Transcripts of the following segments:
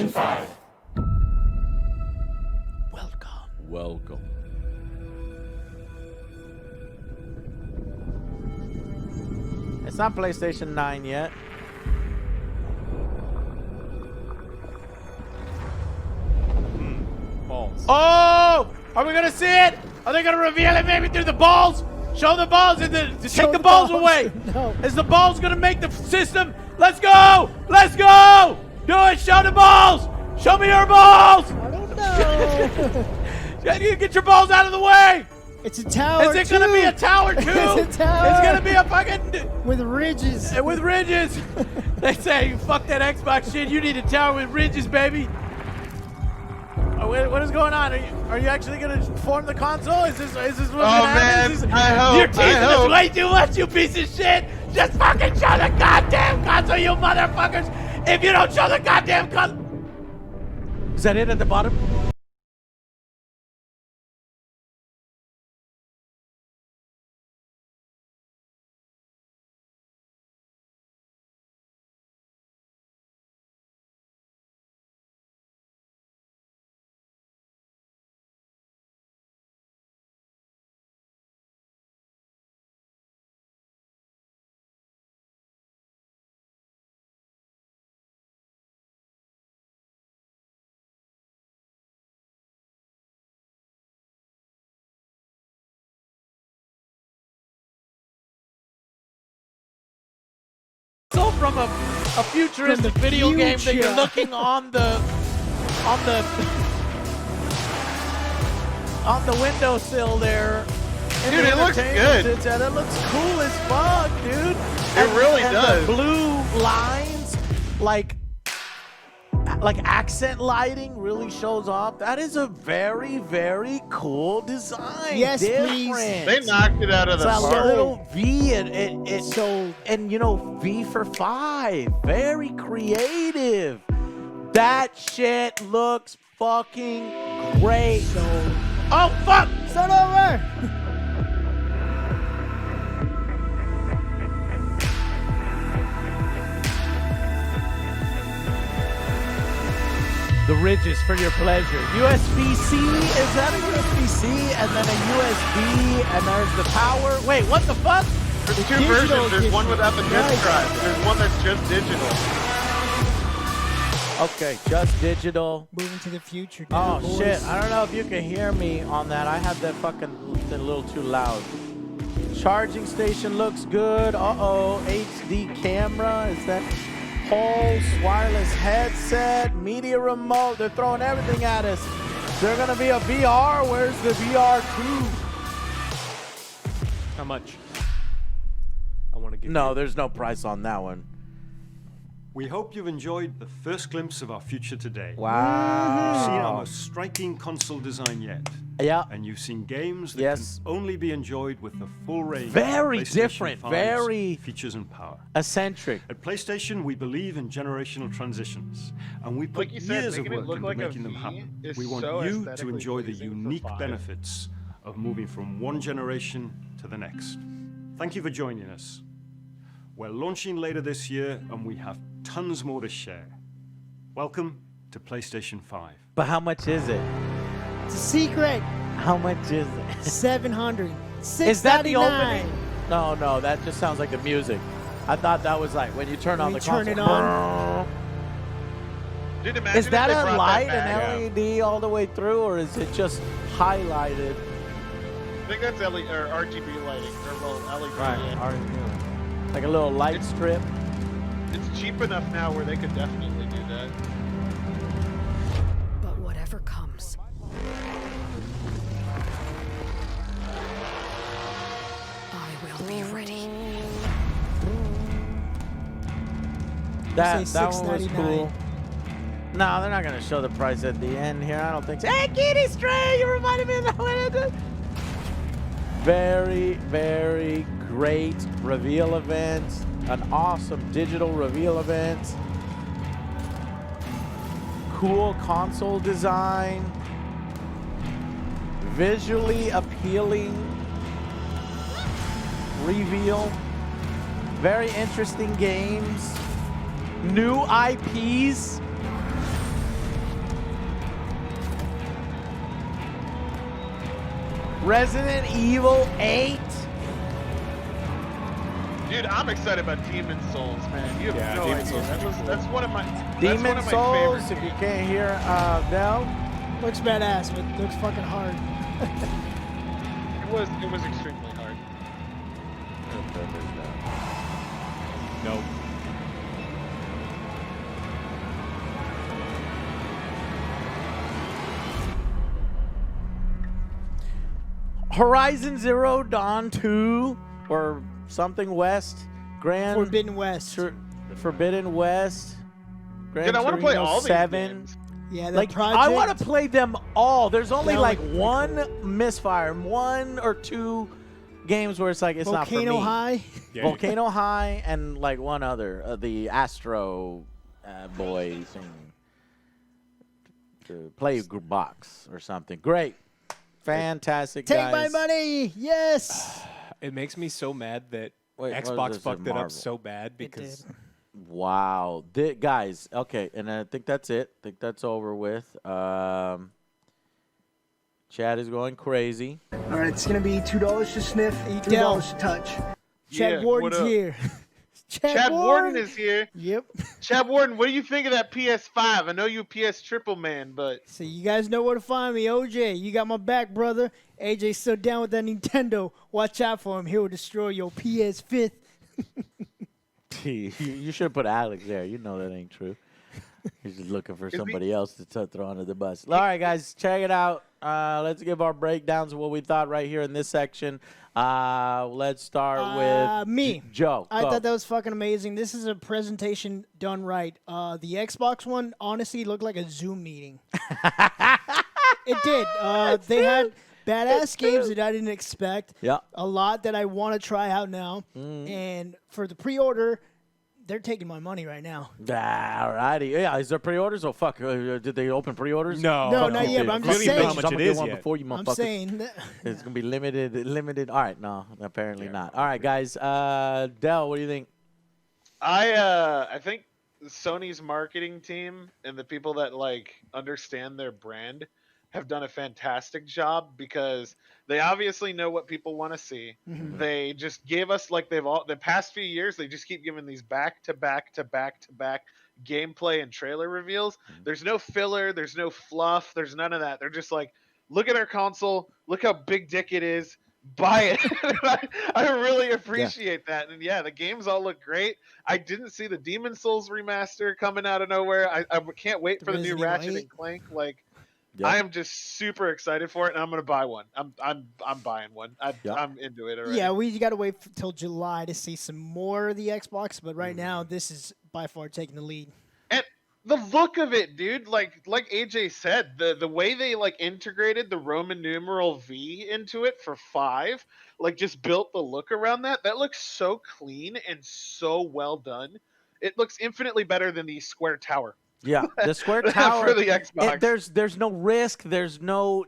PlayStation 5. Welcome. It's not PlayStation 9 yet. Balls. Oh! Are we gonna see it? Are they gonna reveal it maybe through the balls? Show the balls and then take the balls away. No. Is the balls gonna make the system? Let's go! Let's go! Do it! Show the balls! Show me your balls! I don't know. You get your balls out of the way! It's a tower. Is it gonna be a tower too? It's a tower. It's gonna be a fucking with ridges. with ridges. They say, you fuck that Xbox shit. You need a tower with ridges, baby. Oh, what is going on? Are you actually gonna form the console? Is this what's gonna happen? Man, I hope. You're teasing us way too much, you piece of shit. Just fucking show the goddamn console, you motherfuckers. If you don't show the goddamn console, is that it at the bottom? From a futuristic video game that you're looking on the windowsill there. Dude, it looks good. It looks cool as fuck, dude. It really does. The blue lines, like accent lighting, really shows off. That is a very, very cool design. Yes, different. please. They knocked it out of the It's a park. little V and you know, V for 5. Very creative. That shit looks fucking great. Oh fuck! Start over. The ridges for your pleasure. USB-C, is that a USB-C? And then a USB, and there's the power. Wait, what the fuck? There's two Digital versions. There's one edition. without the disc drive. There's one that's just digital. Okay, just digital. Moving to the future. Oh boys. shit, I don't know if you can hear me on that. I have that fucking thing a little too loud. Charging station looks good. Uh-oh, HD camera, is that? Pulse, wireless headset, media remote. They're throwing everything at us. They're gonna be a VR. Where's the VR 2? How much? I want to give No, you. there's no price on that one. We hope you've enjoyed the first glimpse of our future today. Wow. You've seen our most striking console design yet. Yeah. And you've seen games that Yes. can only be enjoyed with the full range Very of PlayStation different, 5's very- features and power. Eccentric. At PlayStation, we believe in generational transitions, and we put Like you said, years of making it work look into like a making them V happen. is We want so you to aesthetically enjoy the pleasing for unique 5. benefits of moving from one generation to the next. Thank you for joining us. We're launching later this year, and we have tons more to share. Welcome to PlayStation 5. But how much is it? It's a secret. How much is it? 700. Is that the $6.99. opening? No, that just sounds like the music. I thought that was like when you turn on When the you turn console. it on. Dude, imagine Is that if they a brought light, that back. an LED all the way through, or is it just highlighted? I think that's LED or RGB lighting, or well, LED. yeah. Like a little light strip. It's cheap enough now where they could definitely do that. But whatever comes, I will be ready. That say one was $6.99. cool. No, they're not gonna show the price at the end here. I don't think so. Hey, Kitty Stray, you reminded me of that one. Very, very great reveal event. An awesome digital reveal event. Cool console design. Visually appealing reveal. Very interesting games. New IPs. Resident Evil 8. Dude, I'm excited about Demon Souls, man. You have no Demon idea. Souls is cool. That's one of my Demon that's one of my Souls, favorite if you games. can't hear Del. Looks badass, but looks fucking hard. It was extremely hard. Nope. Horizon Zero Dawn 2 or something West. Grand Forbidden West. Forbidden West. Gran Dude, I want to play Turismo all these 7. games. Yeah, that Like project. I want to play them all. There's only That like would be one misfire, one or two games where it's like it's not for Volcano me. High. Yeah, Volcano High and like one other, the Astro boy thing. To play box or something. Great. Fantastic, Take guys. my money. Yes. It makes me so mad that Wait, what was Xbox this, fucked it Marvel? up so bad It because did. Wow. Guys, okay, and I think that's it. I think that's over with. Chad is going crazy. All right, it's gonna be $2 to sniff, Del. $3 to touch. Chad Yeah, Warden's what up? here. Chad Warden is here. Yep. Chad Warden, what do you think of that PS5? I know you a PS triple man, but So you guys know where to find me. OJ, you got my back, brother. AJ's still down with that Nintendo. Watch out for him. He will destroy your PS5. You should have put Alex there. You know that ain't true. He's just looking for somebody else to throw under the bus. All right, guys, check it out. Let's give our breakdowns of what we thought right here in this section. Let's start with me. Joe. I go. thought that was fucking amazing. This is a presentation done right. The Xbox one honestly looked like a Zoom meeting. It did. They had badass games that I didn't expect. Yeah. A lot that I want to try out now. And for the pre-order, they're taking my money right now. Alrighty. Yeah, is there pre-orders? Oh, fuck. Did they open pre-orders? no, No, not yet, but I'm we just don't even know how saying. much I'm it gonna get is one yet. before you I'm motherfuckers. saying that. It's going to be limited. All right, no, apparently not. All right, guys. Del, what do you think? I think Sony's marketing team and the people that like understand their brand have done a fantastic job because they obviously know what people want to see. They just gave us like the past few years they just keep giving these back to back gameplay and trailer reveals. There's no filler, there's no fluff, there's none of that. They're just like, look at our console, look how big dick it is, buy it. I really appreciate that. And yeah, the games all look great. I didn't see the Demon Souls remaster coming out of nowhere. I can't wait for the new Resident Evil Ratchet 8. and Clank. Like, Yeah. I am just super excited for it, and I'm gonna buy one. I'm buying one. Yeah. I'm into it already. Yeah, we got to wait till July to see some more of the Xbox, but right now this is by far taking the lead. And the look of it, dude, like AJ said, the way they like integrated the Roman numeral V into it for 5, like just built the look around that. That looks so clean and so well done. It looks infinitely better than the Square Tower. Yeah, the Square Tower for the Xbox. There's no risk. There's no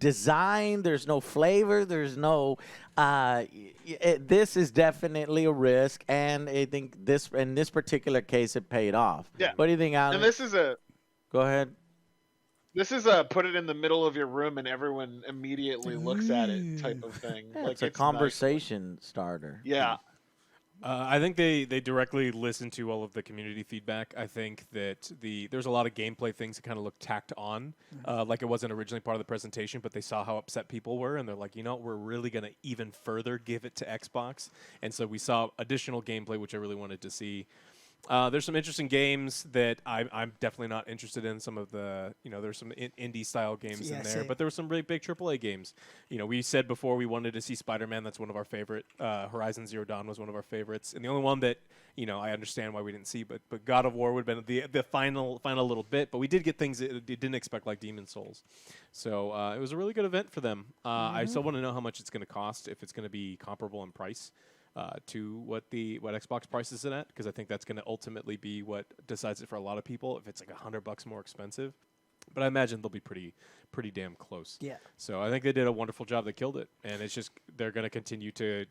design. There's no flavor. There's no. This is definitely a risk, and I think in this particular case it paid off. Yeah. What do you think, Alan? And this is a Go ahead. put it in the middle of your room and everyone immediately looks at it type of thing. Yeah, Like it's a nice. conversation starter. Yeah. I think they directly listen to all of the community feedback. I think that there's a lot of gameplay things that kind of look tacked on, like it wasn't originally part of the presentation, but they saw how upset people were, and they're like, you know what, we're really going to even further give it to Xbox. And so we saw additional gameplay, which I really wanted to see. There's some interesting games that I'm definitely not interested in. Some of the, there's some indie style games in there, same. but there were some really big AAA games. We said before we wanted to see Spider-Man. That's one of our favorite. Horizon Zero Dawn was one of our favorites, and the only one that I understand why we didn't see, but God of War would have been the final little bit. But we did get things that we didn't expect, like Demon Souls. So it was a really good event for them. I still want to know how much it's going to cost, if it's going to be comparable in price. To what Xbox prices it at, because I think that's going to ultimately be what decides it for a lot of people. If it's like $100 more expensive, but I imagine they'll be pretty damn close. Yeah. So I think they did a wonderful job. They killed it, and it's just they're going to continue to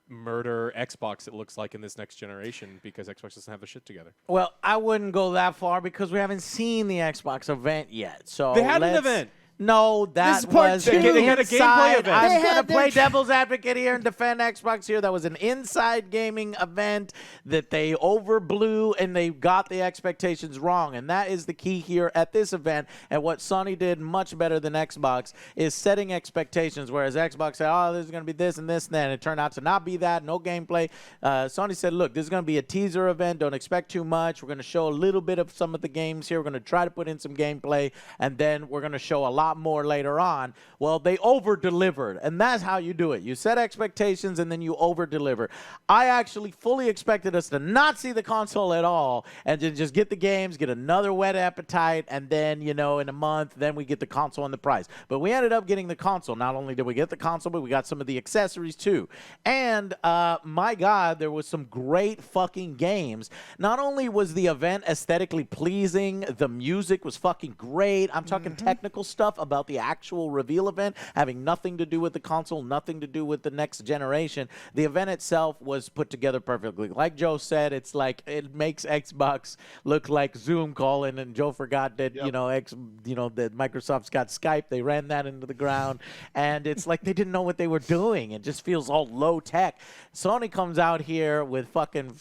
murder Xbox. It looks like in this next generation because Xbox doesn't have the shit together. Well, I wouldn't go that far because we haven't seen the Xbox event yet. So They had an event. No, that This is part was two. an They had a gameplay inside. event. I'm They going to had play their- devil's advocate here and defend Xbox here. That was an inside gaming event that they overblew and they got the expectations wrong. And that is the key here at this event. And what Sony did much better than Xbox is setting expectations, whereas Xbox said, oh, this is going to be this and this and that. And it turned out to not be that. No gameplay. Sony said, look, this is going to be a teaser event. Don't expect too much. We're going to show a little bit of some of the games here. We're going to try to put in some gameplay. And then we're going to show a lot more later on. Well, they over-delivered, and that's how you do it. You set expectations, and then you over-deliver. I actually fully expected us to not see the console at all and to just get the games, get another whet appetite, and then, you know, in a month, then we get the console and the price. But we ended up getting the console. Not only did we get the console, but we got some of the accessories, too. And, my God, there was some great fucking games. Not only was the event aesthetically pleasing, the music was fucking great. I'm talking technical stuff about the actual reveal event, having nothing to do with the console, nothing to do with the next generation. The event itself was put together perfectly. Like Joe said, it's like it makes Xbox look like Zoom calling, and Joe forgot that that Microsoft's got Skype. They ran that into the ground, and it's like they didn't know what they were doing. It just feels all low tech. Sony comes out here with fucking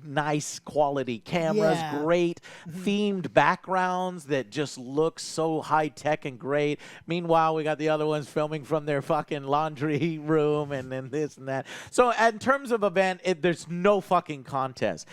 nice quality cameras, Yeah. great themed backgrounds that just look so high tech and great. Meanwhile, we got the other ones filming from their fucking laundry room and then this and that. So in terms of event, there's no fucking contest.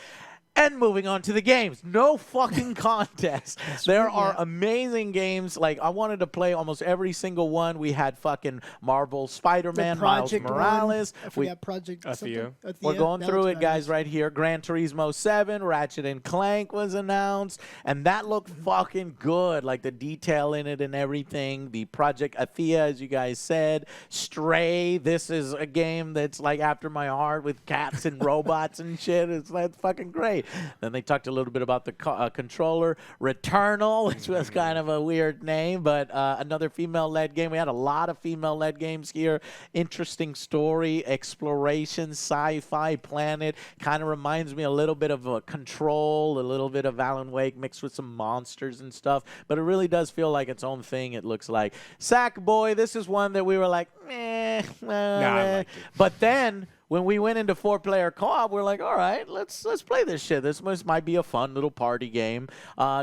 And moving on to the games. No fucking contest. There are amazing games. Like, I wanted to play almost every single one. We had fucking Marvel Spider-Man, The Miles Project Morales. I forgot Project Athea. something. We're going that through looks it, guys, badass. right here. Gran Turismo 7, Ratchet and Clank was announced, and that looked fucking good. Like, the detail in it and everything. The Project Athea, as you guys said. Stray, this is a game that's, like, after my heart with cats and robots and shit. It's like fucking great. Then they talked a little bit about the controller. Returnal, which was kind of a weird name, but another female-led game. We had a lot of female-led games here. Interesting story, exploration, sci-fi planet. Kind of reminds me a little bit of Control, a little bit of Alan Wake mixed with some monsters and stuff, but it really does feel like its own thing, it looks like. Sackboy, this is one that we were like, I liked it. But then when we went into 4-player co-op, we're like, all right, let's play this shit. This might be a fun little party game.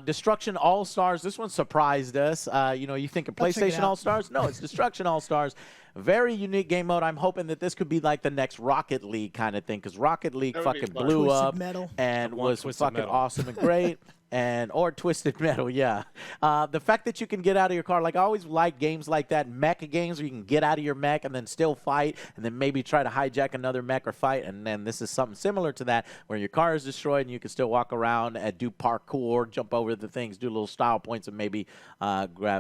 Destruction All-Stars, this one surprised us. You think of I'll check it PlayStation out. All-Stars? No, it's Destruction All-Stars. Very unique game mode. I'm hoping that this could be like the next Rocket League kind of thing, because Rocket League That would be fucking fun. blew Twisted up Metal. and I want was Twisted fucking Metal. awesome and great. Or Twisted Metal, yeah. The fact that you can get out of your car, like I always like games like that, mech games where you can get out of your mech and then still fight and then maybe try to hijack another mech or fight. And then this is something similar to that where your car is destroyed and you can still walk around and do parkour, jump over the things, do little style points and maybe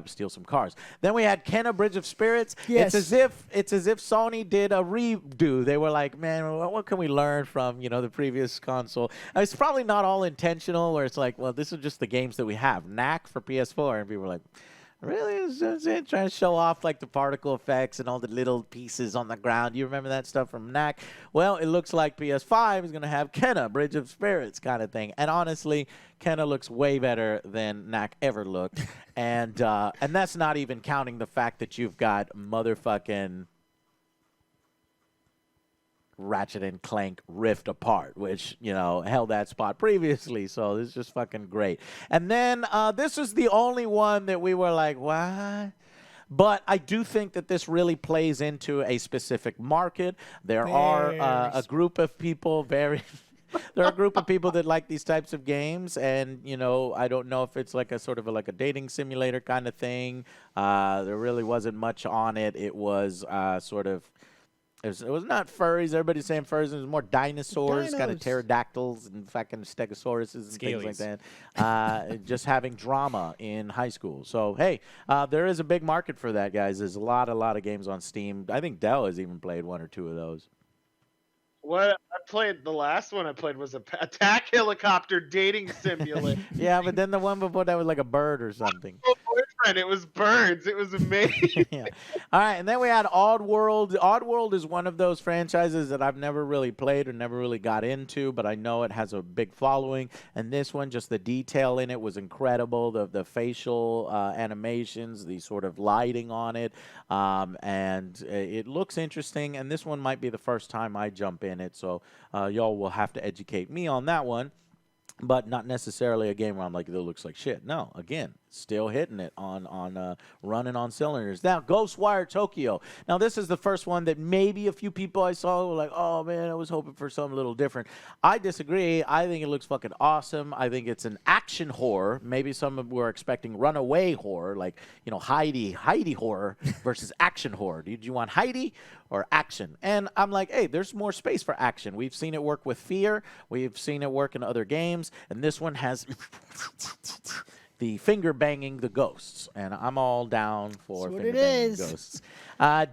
steal some cars. Then we had Kenna Bridge of Spirits. Yes. It's as if Sony did a redo. They were like, man, what can we learn from the previous console? It's probably not all intentional where it's like, well, this is just the games that we have. Knack for PS4, and people were like, really? Is it trying to show off like the particle effects and all the little pieces on the ground? You remember that stuff from Knack? Well, it looks like PS5 is going to have Kenna, Bridge of Spirits kind of thing. And honestly, Kenna looks way better than Knack ever looked. And that's not even counting the fact that you've got motherfucking Ratchet and Clank Rift Apart, which, held that spot previously. So this is just fucking great. And then this is the only one that we were like, what? But I do think that this really plays into a specific market. There are a group of people there are a group of people that like these types of games, and I don't know if it's like a sort of like a dating simulator kind of thing. There really wasn't much on it. It was it was not furries. Everybody's saying furries. It was more dinosaurs, kind of Dinos. pterodactyls and fucking stegosauruses and things like that. Just having drama in high school. So, hey, there is a big market for that, guys. There's a lot of games on Steam. I think Dell has even played one or two of those. What I played, the last one I played was Attack Helicopter Dating Simulator. Yeah, but then the one before that was like a bird or something. My and it was birds. It was amazing. Yeah. All right, and then we had Oddworld. Oddworld is one of those franchises that I've never really played or never really got into, but I know it has a big following. And this one, just the detail in it was incredible. The facial animations, the sort of lighting on it, and it looks interesting. And this one might be the first time I jump in it, so y'all will have to educate me on that one. But not necessarily a game where I'm like, it looks like shit. No, again, still hitting it on running on cylinders. Now, Ghostwire Tokyo. Now, this is the first one that maybe a few people I saw were like, oh, man, I was hoping for something a little different. I disagree. I think it looks fucking awesome. I think it's an action horror. Maybe some were expecting runaway horror, like, you know, Heidi horror versus action horror. Did you want Heidi or action? And I'm like, hey, there's more space for action. We've seen it work with Fear. We've seen it work in other games. And this one has the finger banging the ghosts. And I'm all down for finger banging ghosts.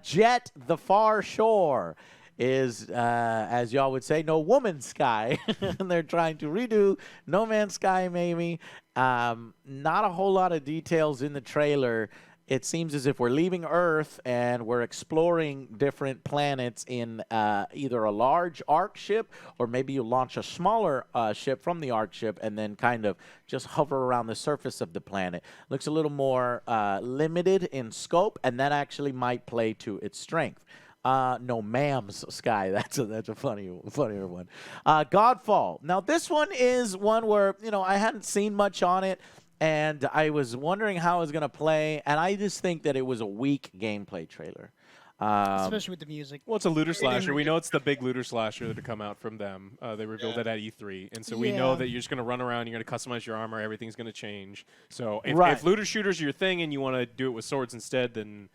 Jet the Far Shore is, as y'all would say, No Woman's Sky. And they're trying to redo No Man's Sky, maybe. Not a whole lot of details in the trailer. It seems as if we're leaving Earth and we're exploring different planets in either a large Ark ship or maybe you launch a smaller ship from the Ark ship and then kind of just hover around the surface of the planet. Looks a little more limited in scope, and that actually might play to its strength. No Ma'am's Sky. That's a funnier one. Godfall. Now, this one is one where, you know, I hadn't seen much on it. And I was wondering how it was going to play, and I just think that it was a weak gameplay trailer. Especially with the music. Well, it's a looter slasher. We know it's the big looter slasher to come out from them. They revealed it at E3. And so we know that you're just going to run around, you're going to customize your armor, everything's going to change. So if looter shooters are your thing and you want to do it with swords instead, then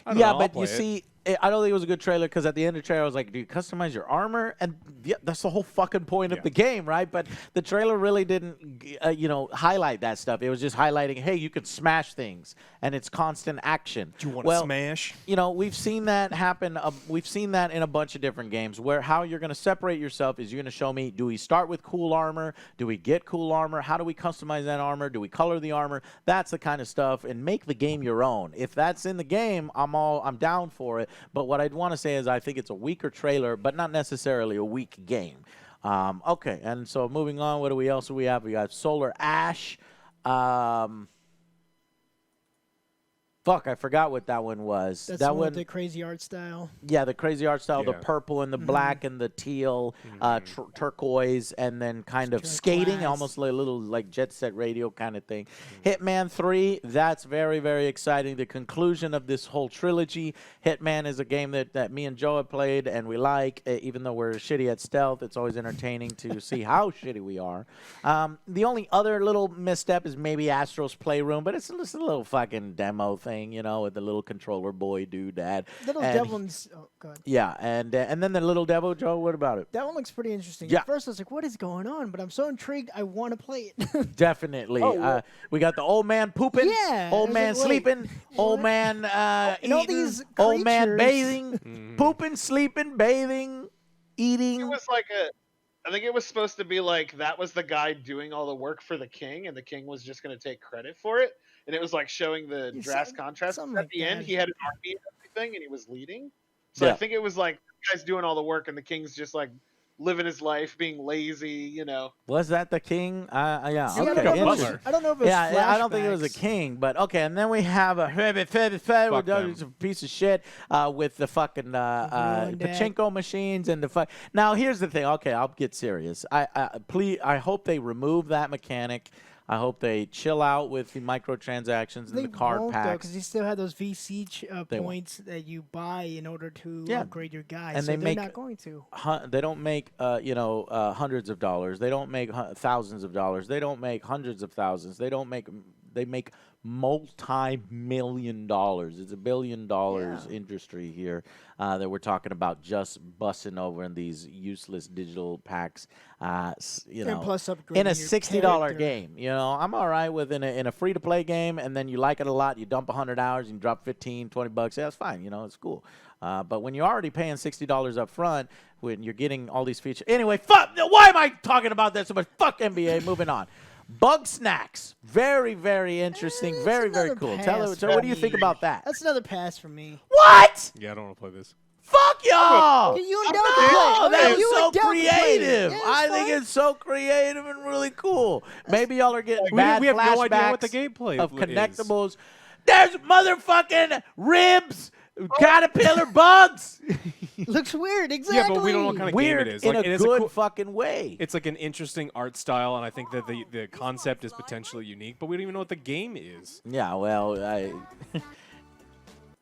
I don't know, but you see, I don't think it was a good trailer because at the end of the trailer, I was like, do you customize your armor? And yeah, that's the whole fucking point of the game, right? But the trailer really didn't, highlight that stuff. It was just highlighting, hey, you can smash things, and it's constant action. Do you want to smash? You know, we've seen that happen. We've seen that in a bunch of different games where how you're going to separate yourself is you're going to show me, do we start with cool armor? Do we get cool armor? How do we customize that armor? Do we color the armor? That's the kind of stuff, and make the game your own. If that's in the game, I'm down for it. But what I'd want to say is I think it's a weaker trailer, but not necessarily a weak game. Okay, and so moving on, what else do we have? We got Solar Ash. Fuck, I forgot what that one was. That's that one with the crazy art style. Yeah, the crazy art style, the purple and the black and the teal, turquoise, and then kind of skating, almost like a little like Jet Set Radio kind of thing. Hitman 3, that's very, very exciting. The conclusion of this whole trilogy. Hitman is a game that me and Joe have played and we like. Even though we're shitty at stealth, it's always entertaining to see how shitty we are. The only other little misstep is maybe Astro's Playroom, but it's just a little fucking demo thing. You know, with the little controller boy doodad. Little Devil's. Oh, God. Yeah, and then the little devil, Joe. What about it? That one looks pretty interesting. Yeah. At first, I was like, "What is going on?" But I'm so intrigued. I want to play it. Definitely. We got the old man pooping. Yeah. Old man sleeping. Old man eating. All these old man creatures. bathing. Pooping, sleeping, bathing, eating. It was like I think it was supposed to be like that was the guy doing all the work for the king, and the king was just going to take credit for it. And it was like showing the drastic contrast. At the end, he had an army and everything, and he was leading. So I think it was like the guy's doing all the work, and the king's just like living his life, being lazy, you know. Was that the king? Yeah. See, Okay. I don't know if it was I don't think it was a king, but okay. And then we have a piece of shit with the fucking pachinko machines and the fuck. Now here's the thing. Okay, I'll get serious. I hope they remove that mechanic. I hope they chill out with the microtransactions and the card packs. Because you still have those VC points that you buy in order to upgrade your guy. And so they're not going to. They don't make hundreds of dollars. They don't make thousands of dollars. They don't make hundreds of thousands. They make multi-million dollars. It's $1 billion industry here that we're talking about, just busting over in these useless digital packs. Plus in a $60 game. You know, I'm all right with in a free-to-play game, and then you like it a lot. You dump $100 and you drop $15, $20. Yeah, that's fine. You know, it's cool. But when you're already paying $60 up front, when you're getting all these features. Anyway, fuck. Why am I talking about that so much? Fuck NBA. Moving on. Bug Snacks. Very, very interesting. That's very, very another cool. pass So for what do you think me. about that? That's another pass for me. What? Yeah, I don't want to play this. Fuck y'all! You I'm and Doug not- can play. Oh, Okay, that was you so and Doug can play. creative. Yeah, it's I think fine. it's so creative and really cool. Maybe y'all are getting We bad have no idea what the flashbacks gameplay of is. connectables. There's motherfucking ribs, caterpillar bugs. Looks weird. Exactly. Yeah, but we don't know what kind of Weird game it is. in Like, a it is good cool, fucking way. it's like an interesting art style, and I think that the concept is potentially unique, but we don't even know what the game is. Yeah, well,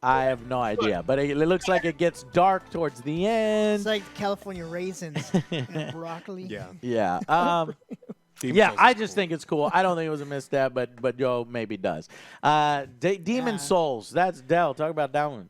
I have no idea, but it looks like it gets dark towards the end. It's like California raisins and broccoli. Yeah. Yeah. Demon Yeah, Souls I is just cool. think it's cool. I don't think it was a misstep, but Joe maybe does. Demon Souls. That's Dell. Talk about that one.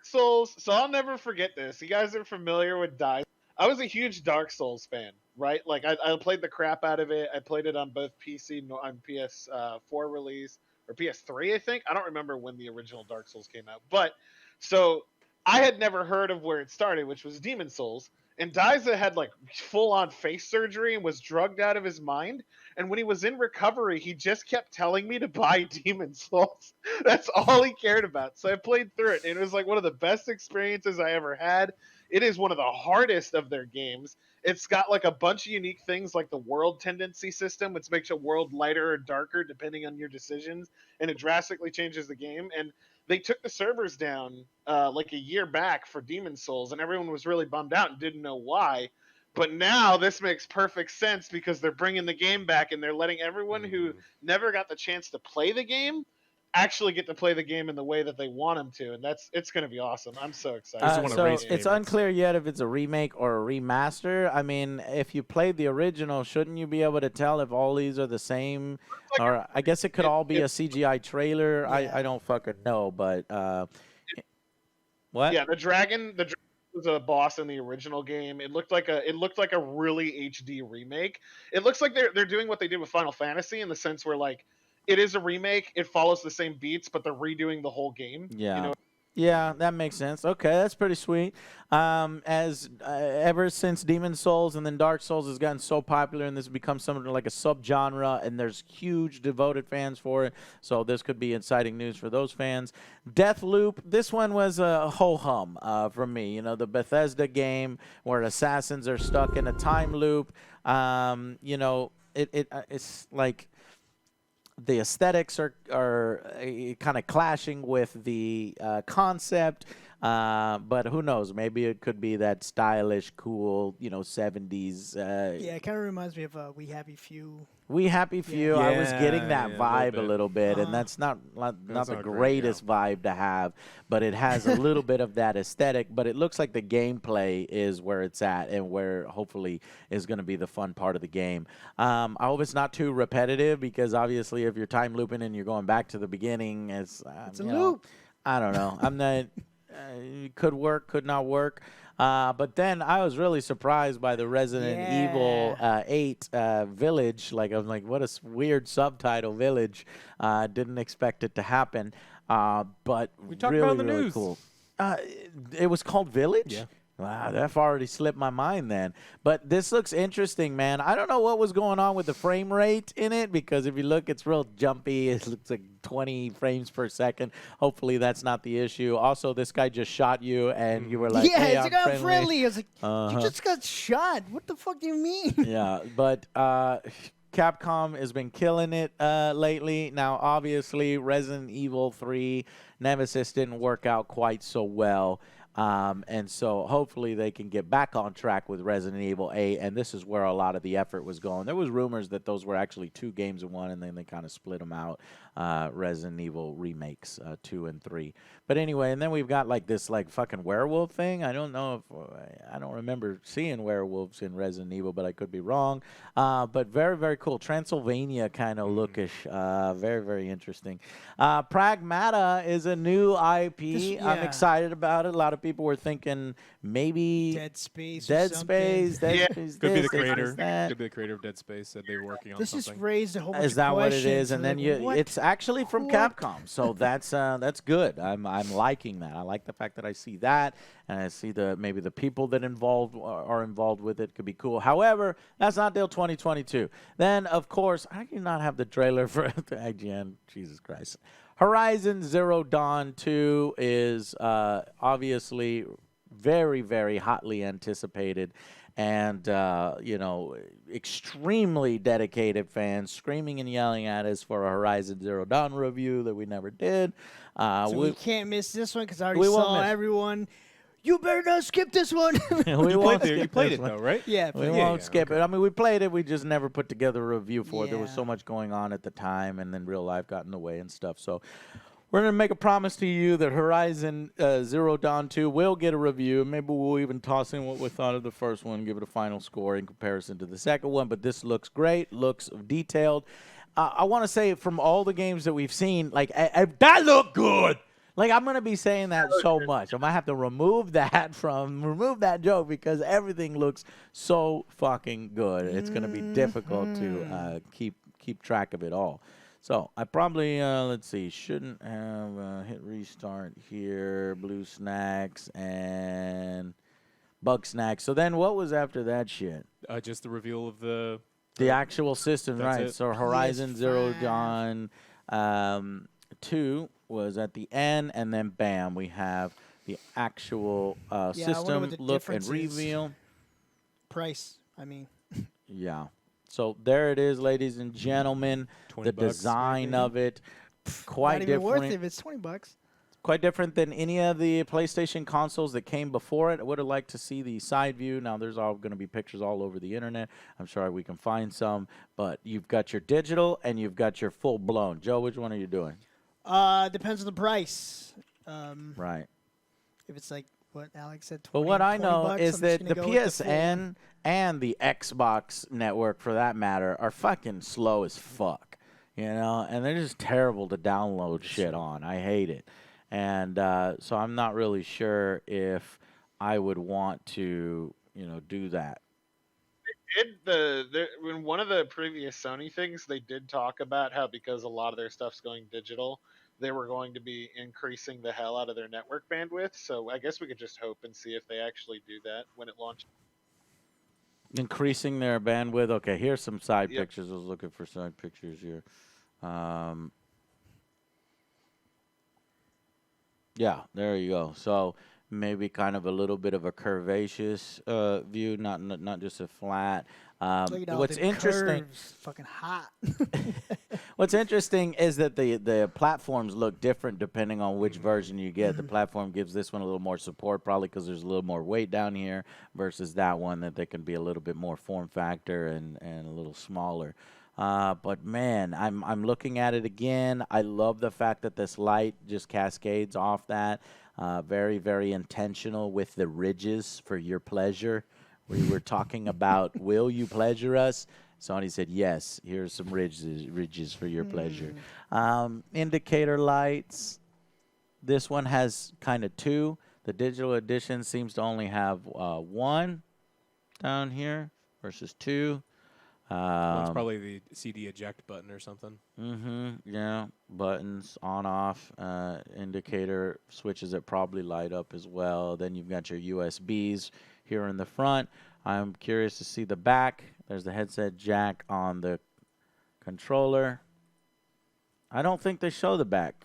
Souls. So I'll never forget this. You guys are familiar with Dice. I was a huge Dark Souls fan, right? Like I played the crap out of it. I played it on both PC and on PS4 release or PS3, I think. I don't remember when the original Dark Souls came out. But so I had never heard of where it started, which was Demon Souls. And Daiza had like full on face surgery and was drugged out of his mind. And when he was in recovery, he just kept telling me to buy Demon Souls. That's all he cared about. So I played through it, and it was like one of the best experiences I ever had. It is one of the hardest of their games. It's got like a bunch of unique things like the world tendency system, which makes a world lighter or darker depending on your decisions, and it drastically changes the game. And they took the servers down like a year back for Demon Souls, and everyone was really bummed out and didn't know why. But now this makes perfect sense because they're bringing the game back and they're letting everyone who never got the chance to play the game actually get to play the game in the way that they want them to, and it's going to be awesome. I'm so excited. one of So Ray's it's favorites. unclear yet if it's a remake or a remaster. I mean, if you played the original, shouldn't you be able to tell if all these are the same? Or I guess it could all be a CGI trailer. Yeah. I don't fucking know, but what? Yeah, the dragon was a boss in the original game. It looked like a really HD remake. It looks like they're doing what they did with Final Fantasy in the sense where like it is a remake. It follows the same beats, but they're redoing the whole game. Yeah. You know? Yeah, that makes sense. Okay, that's pretty sweet. Ever since Demon Souls and then Dark Souls has gotten so popular and this has become something like a subgenre, and there's huge devoted fans for it, so this could be exciting news for those fans. Deathloop, this one was a ho-hum from me. You know, the Bethesda game where assassins are stuck in a time loop. You know, it's like the aesthetics are kind of clashing with the concept, but who knows? Maybe it could be that stylish, cool, 70s. Yeah, it kind of reminds me of We Happy Few. We Happy Few. I was getting that Yeah, vibe a little bit, and that's not the not great, greatest vibe to have, but it has a little bit of that aesthetic. But it looks like the gameplay is where it's at, and where hopefully is going to be the fun part of the game. I hope it's not too repetitive, because obviously if you're time looping and you're going back to the beginning, it's a loop. I don't know. I'm not. It could work, could not work. But then I was really surprised by the Resident Evil 8 Village. Like, I'm like, what a weird subtitle, Village. Didn't expect it to happen. But We talked really, about it in the really news. cool. It was called Village? Yeah. Wow, that already slipped my mind then. But this looks interesting, man. I don't know what was going on with the frame rate in it, because if you look, it's real jumpy. It looks like 20 frames per second. Hopefully that's not the issue. Also, this guy just shot you, and you were like, yeah, hey, it's I'm like, I'm friendly. friendly. It's like, Uh-huh. you just got shot. What the fuck do you mean? Yeah, but Capcom has been killing it lately. Now, obviously, Resident Evil 3 Nemesis didn't work out quite so well. And so hopefully they can get back on track with Resident Evil 8, and this is where a lot of the effort was going. There was rumors that those were actually 2 games in one, and then they kind of split them out, Resident Evil remakes 2 and 3. But anyway, and then we've got like this like fucking werewolf thing. I don't know if I don't remember seeing werewolves in Resident Evil, but I could be wrong. But very, very cool. Transylvania kind of lookish. Very, very interesting. Pragmata is a new IP. I'm yeah. excited about it. A lot of of people were thinking maybe Dead Space. Dead or Space. something. Dead Space. Could be this, the creator. that. Could be the creator of Dead Space. Said they were working on This just something. raised a whole bunch Is of that what questions. it is? And I'm then like, what? it's actually from What? Capcom, so that's good. I'm liking that. I like the fact that I see that, and I see maybe the people that are involved with it could be cool. However, that's not till 2022. Then of course I do not have the trailer for the IGN. Jesus Christ. Horizon Zero Dawn 2 is obviously very, very hotly anticipated, and extremely dedicated fans screaming and yelling at us for a Horizon Zero Dawn review that we never did. So we can't miss this one because I already we won't saw miss. everyone. You better not skip this one. we You won't played, you skip played this it one. though, right? yeah, We but won't yeah, skip okay. it. I mean, we played it. We just never put together a review for it. There was so Yeah. much going on at the time, and then real life got in the way and stuff. So we're going to make a promise to you that Horizon Zero Dawn 2 will get a review. Maybe we'll even toss in what we thought of the first one, give it a final score in comparison to the second one. But this looks great, looks detailed. I want to say from all the games that we've seen, like, that looked good. Like, I'm going to be saying that so much. I might have to remove that joke because everything looks so fucking good. It's going to be difficult to keep track of it all. So I probably, let's see, shouldn't have hit restart here, blue snacks and bug snacks. So then what was after that shit? Just the reveal of the The actual system, That's right. it. So Horizon Zero PS5. Dawn 2 was at the end, and then bam, we have the actual Yeah, I wonder system what the look and difference is. reveal. Price. I mean, Yeah. So there it is, ladies and gentlemen. 20 The bucks, design maybe? of it, quite not even different. worth it if it's $20. Quite different than any of the PlayStation consoles that came before it. I would have liked to see the side view. Now, there's all going to be pictures all over the internet. I'm sure we can find some. But you've got your digital and you've got your full-blown. Joe, which one are you doing? Depends on the price. Right. If it's like what Alex said, 20, But what I 20 know bucks, is I'm that just the gonna go with the full one. PSN and the Xbox network, for that matter, are fucking slow as fuck. You know? And they're just terrible to download shit on. I hate it. And so I'm not really sure if I would want to, do that. In one of the previous Sony things, they did talk about how because a lot of their stuff's going digital, they were going to be increasing the hell out of their network bandwidth. So I guess we could just hope and see if they actually do that when it launches. Increasing their bandwidth. Okay, here's some side Yep. pictures. I was looking for side pictures here. Yeah, there you go. So maybe kind of a little bit of a curvaceous view, not just a flat. Look at all What's them interesting? curves. Fucking hot. What's interesting is that the platforms look different depending on which version you get. The platform gives this one a little more support, probably because there's a little more weight down here, versus that one that they can be a little bit more form factor and a little smaller. But man, I'm looking at it again. I love the fact that this light just cascades off that. Very, very intentional with the ridges for your pleasure. We were talking about, will you pleasure us? Sony said, yes, here's some ridges for your pleasure. Indicator lights. This one has kind of two. The digital edition seems to only have one down here versus two. One's probably the CD eject button or something. Yeah, buttons on, off, indicator switches that probably light up as well. Then you've got your USBs here in the front. I'm curious to see the back. There's the headset jack on the controller. I don't think they show the back.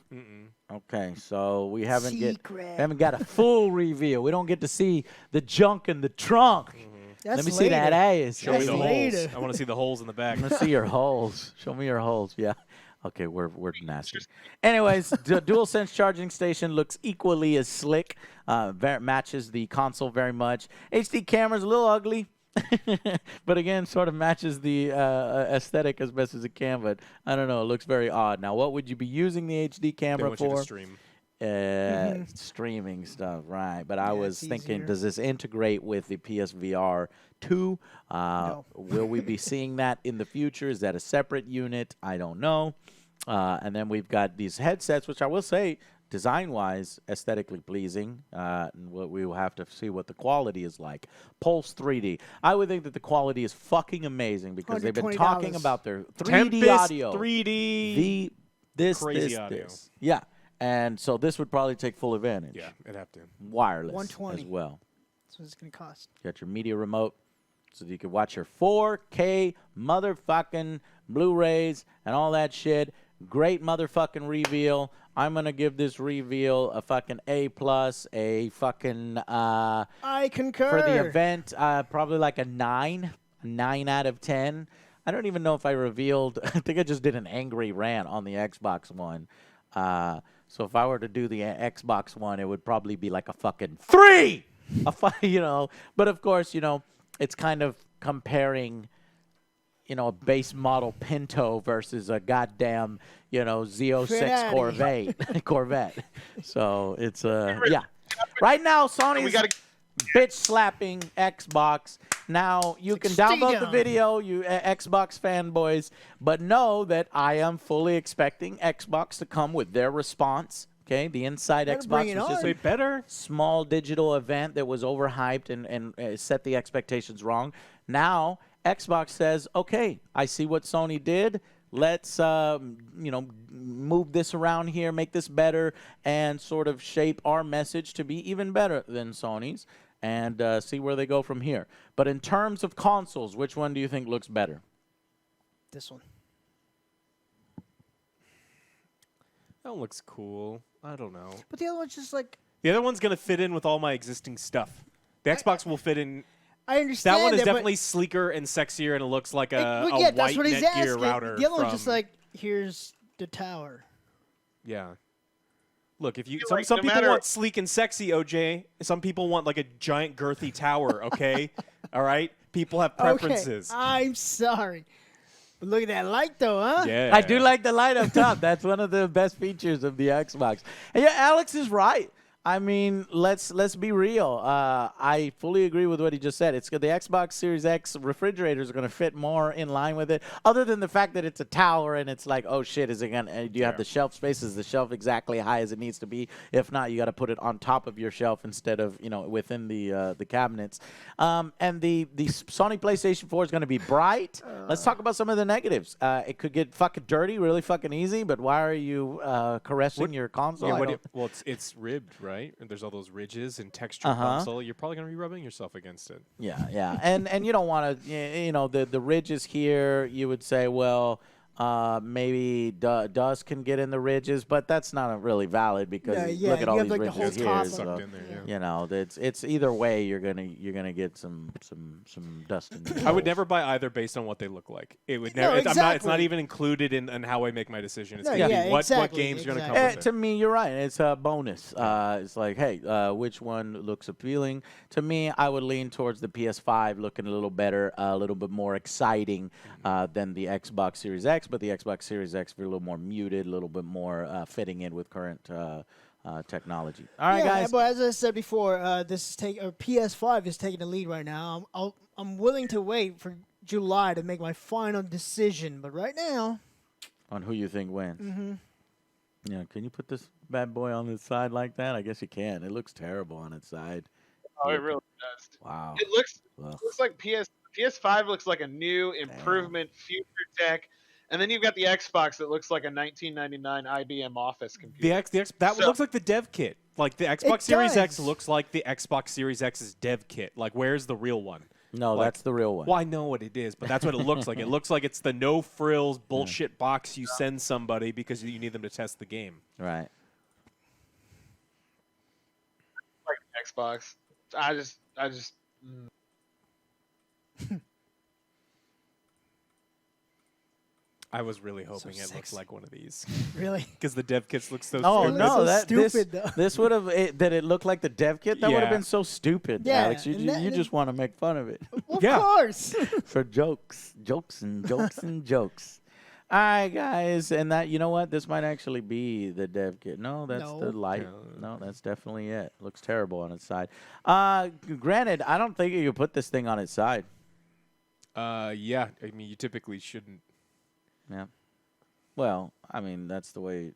Okay, so we haven't got a full reveal. We don't get to see the junk in the trunk. That's Let me see that ass. Show me That's the later. holes. I want to see the holes in the back. Let's see your holes. Show me your holes. Yeah. Okay, we're nasty. Anyways, DualSense charging station looks equally as slick. Matches the console very much. HD camera's a little ugly. But again, sort of matches the aesthetic as best as it can. But I don't know. It looks very odd. Now, what would you be using the HD They camera want you to for? stream. Streaming stuff, right? But I Yeah, was it's thinking, easier. does this integrate with the PSVR 2? No. Will we be seeing that in the future? Is that a separate unit? I don't know. And then we've got these headsets, which I will say design-wise, aesthetically pleasing. And we will have to see what the quality is like. Pulse 3D. I would think that the quality is fucking amazing because they've been talking $120. about their 3D Tempest audio. 3D. This. audio. Yeah. And so this would probably take full advantage. Yeah, it'd have to. Wireless 120. as well. That's what it's going to cost. You got your media remote so that you can watch your 4K motherfucking Blu-rays and all that shit. Great motherfucking reveal. I'm going to give this reveal a fucking A+, a fucking, I concur. for the event, probably like a 9 out of 10. I don't even know if I revealed, I think I just did an angry rant on the Xbox One. So if I were to do the Xbox One, it would probably be like a fucking 3! But of course, it's kind of comparing, a base model Pinto versus a goddamn, Z06 Ferrari. Corvette. So it's, yeah. Right now, Sony's bitch slapping Xbox. Now, you can download the video, you Xbox fanboys, but know that I am fully expecting Xbox to come with their response. Okay, the Inside Xbox was just Say better. small digital event that was overhyped and set the expectations wrong. Now, Xbox says, okay, I see what Sony did. Let's, move this around here, make this better, and sort of shape our message to be even better than Sony's and see where they go from here. But in terms of consoles, which one do you think looks better? This one. That one looks cool. I don't know. But the other one's just like... The other one's going to fit in with all my existing stuff. The Xbox will fit in. I understand That one is but- definitely sleeker and sexier, and it looks like a yeah, that's white what he's Netgear asking. router. The other one's from- just like, here's the tower. Yeah. Look, if you feel some like some no people matter- want sleek and sexy, OJ. Some people want like a giant girthy tower. Okay, all right. People have preferences. Okay, I'm sorry. But look at that light, though, huh? Yeah, I do like the light up top. That's one of the best features of the Xbox. And yeah, Alex is right. I mean, let's be real. I fully agree with what he just said. It's the Xbox Series X refrigerator is going to fit more in line with it. Other than the fact that it's a tower and it's like, oh shit, is it gonna? Do you have the shelf space? Is the shelf exactly high as it needs to be? If not, you got to put it on top of your shelf instead of within the cabinets. And the Sony PlayStation 4 is going to be bright. Let's talk about some of the negatives. It could get fucking dirty really fucking easy. But why are you caressing your console? Yeah, I don't- well, it's ribbed, right? And there's all those ridges and texture console. You're probably gonna be rubbing yourself against it. Yeah. And you don't want to, the ridges here, you would say, well, maybe dust can get in the ridges, but that's not really valid because Yeah, look at all you have, these like, the ridges whole here. top Sucked So, in there, yeah. it's either way you're gonna get some dust in the I would never buy either based on what they look like. It would No, never. It's not exactly. even included in how I make my decision. It's No, gonna yeah, be what exactly, games are gonna exactly. come with To it. me, you're right. It's a bonus. It's like, hey, which one looks appealing? To me, I would lean towards the PS5 looking a little better, a little bit more exciting than the Xbox Series X, but the Xbox Series X a little more muted, a little bit more fitting in with current technology. All right, guys. But as I said before, PS5 is taking the lead right now. I'm willing to wait for July to make my final decision, but right now, On who you think wins. Yeah, can you put this bad boy on its side like that? I guess you can. It looks terrible on its side. Oh, it really does. Wow. It looks Ugh. like PS5 looks like a new improvement, future tech, and then you've got the Xbox that looks like a 1999 IBM Office computer. That So- looks like the dev kit. Like the Xbox Series X does. looks like the Xbox Series X's dev kit. Like where's the real one? No, Like- that's the real one. Well, I know what it is, but that's what it looks like. It looks like it's the no frills bullshit box you send somebody because you need them to test the game. Right. Like Xbox. I just. I was really hoping it looked sexy. like one of these really, because the dev kits look so. Oh stupid. no, so that stupid, though. this would have that it looked like the dev kit. That would have Yeah. been so stupid, Yeah, Alex. You and that- you just want to make fun of it of Yeah. course. for jokes and jokes. All right, guys, and that you know what? This might actually be the dev kit. No, that's No. the light. No. No, that's definitely it. Looks terrible on its side. Granted, I don't think you could put this thing on its side. Yeah. I mean, you typically shouldn't. Yeah. Well, I mean, that's the way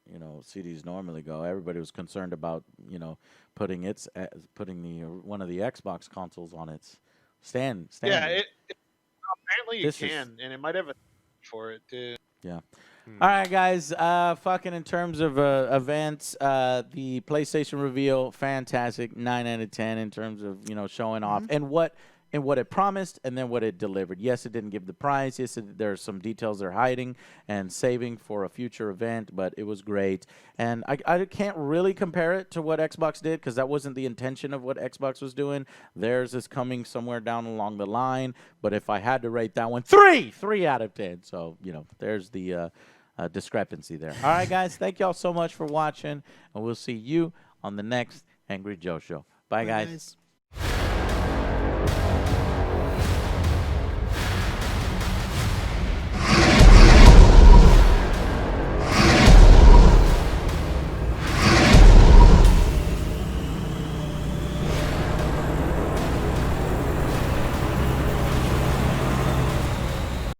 CDs normally go. Everybody was concerned about putting one of the Xbox consoles on its stand. Yeah, apparently you This can, and it might have a for it too. Yeah. All right, guys. Fucking in terms of events, the PlayStation reveal, fantastic. 9 out of 10 in terms of showing off and what it promised and then what it delivered. Yes, it didn't give the price. Yes, there are some details they're hiding and saving for a future event, but it was great. And I can't really compare it to what Xbox did because that wasn't the intention of what Xbox was doing. Theirs is coming somewhere down along the line. But if I had to rate that one, 3 out of 10. So, there's the discrepancy there. All right, guys. Thank y'all so much for watching, and we'll see you on the next Angry Joe Show. Bye, guys.